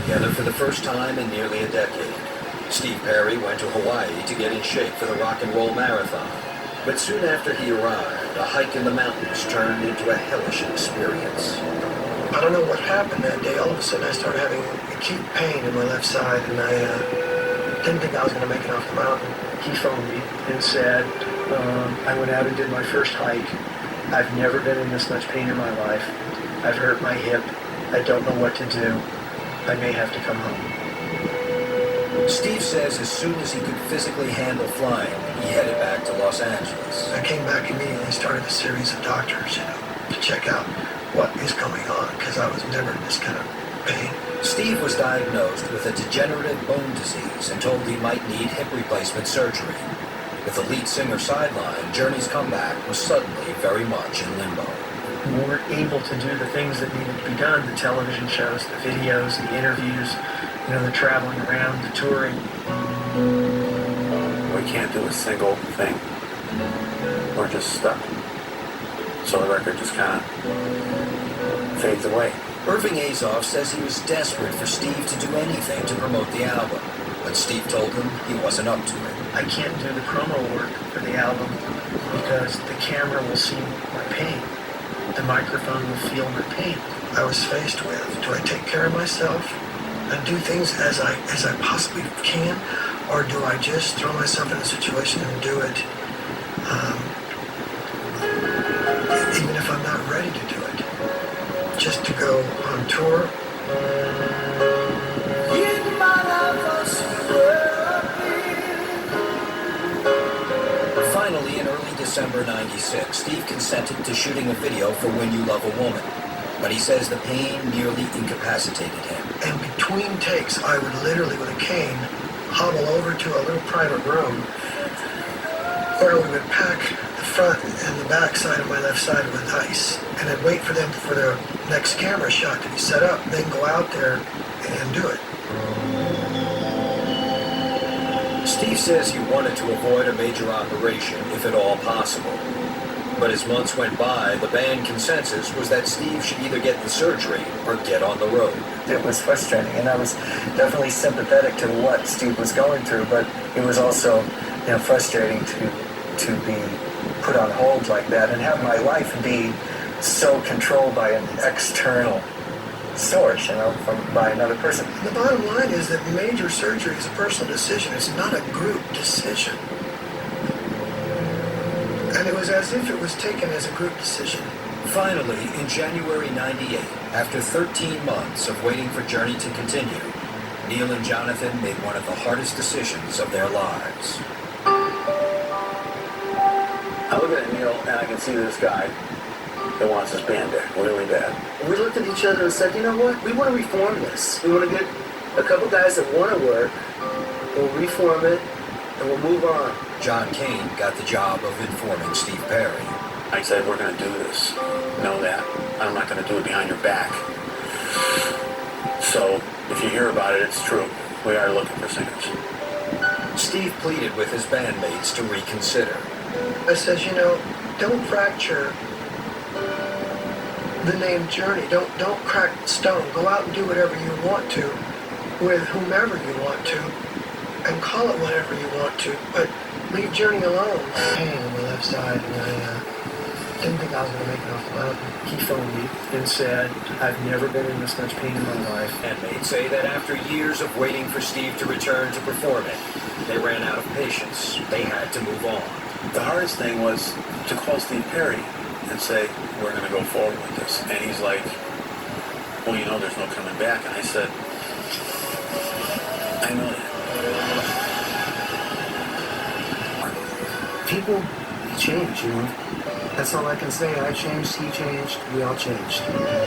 together for the first time in nearly a decade. Steve Perry went to Hawaii to get in shape for the Rock and Roll Marathon. But soon after he arrived, a hike in the mountains turned into a hellish experience. I don't know what happened that day. All of a sudden I started having acute pain in my left side, and I didn't think I was going to make it off the mountain. He phoned me and said, I went out and did my first hike. I've never been in this much pain in my life. I've hurt my hip. I don't know what to do. I may have to come home. Steve says as soon as he could physically handle flying, he headed back to Los Angeles. I came back immediately and started a series of doctors, to check out what is going on, because I was never in this kind of pain. Steve was diagnosed with a degenerative bone disease and told he might need hip replacement surgery. With the lead singer sidelined, Journey's comeback was suddenly very much in limbo. We weren't able to do the things that needed to be done, the television shows, the videos, the interviews, the traveling around, the touring. We can't do a single thing. We're just stuck. So the record just kind of fades away. Irving Azoff says he was desperate for Steve to do anything to promote the album, but Steve told him he wasn't up to it. I can't do the promo work for the album because the camera will see my pain. The microphone will feel my pain. I was faced with, do I take care of myself and do things as I possibly can, or do I just throw myself in a situation and do it even if I'm not ready to do it, just to go on tour? Finally, in early December '96, Steve consented to shooting a video for When You Love a Woman, but he says the pain nearly incapacitated him. And between takes, I would literally, with a cane, hobble over to a little private room where we would pack the front and the back side of my left side with ice. And I'd wait for them for their next camera shot to be set up, then go out there and do it. Steve says he wanted to avoid a major operation, if at all possible. But as months went by, the band consensus was that Steve should either get the surgery or get on the road. It was frustrating, and I was definitely sympathetic to what Steve was going through, but it was also, frustrating to be put on hold like that and have my life be so controlled by an external source, by another person. The bottom line is that major surgery is a personal decision. It's not a group decision. And it was as if it was taken as a group decision. Finally, in January '98, after 13 months of waiting for Journey to continue, Neal and Jonathan made one of the hardest decisions of their lives. I look at Neal and I can see this guy that wants his band back really bad. We looked at each other and said, you know what? We want to reform this. We want to get a couple guys that want to work, we'll reform it, and we'll move on. John Cain got the job of informing Steve Perry. I said, we're going to do this. Know that. I'm not going to do it behind your back. So, if you hear about it, it's true. We are looking for singers. Steve pleaded with his bandmates to reconsider. I says, don't fracture the name Journey. Don't crack the stone. Go out and do whatever you want to with whomever you want to and call it whatever you want to, but leave Journey alone. Pain on my left side, and I didn't think I was going to make it off the mountain. He phoned me and said, I've never been in this much pain in my life. Bandmates say that after years of waiting for Steve to return to performing, they ran out of patience. They had to move on. The hardest thing was to call Steve Perry and say, we're going to go forward with this. And he's like, well, there's no coming back. And I said, I know that. People change, That's all I can say. I changed, he changed, we all changed.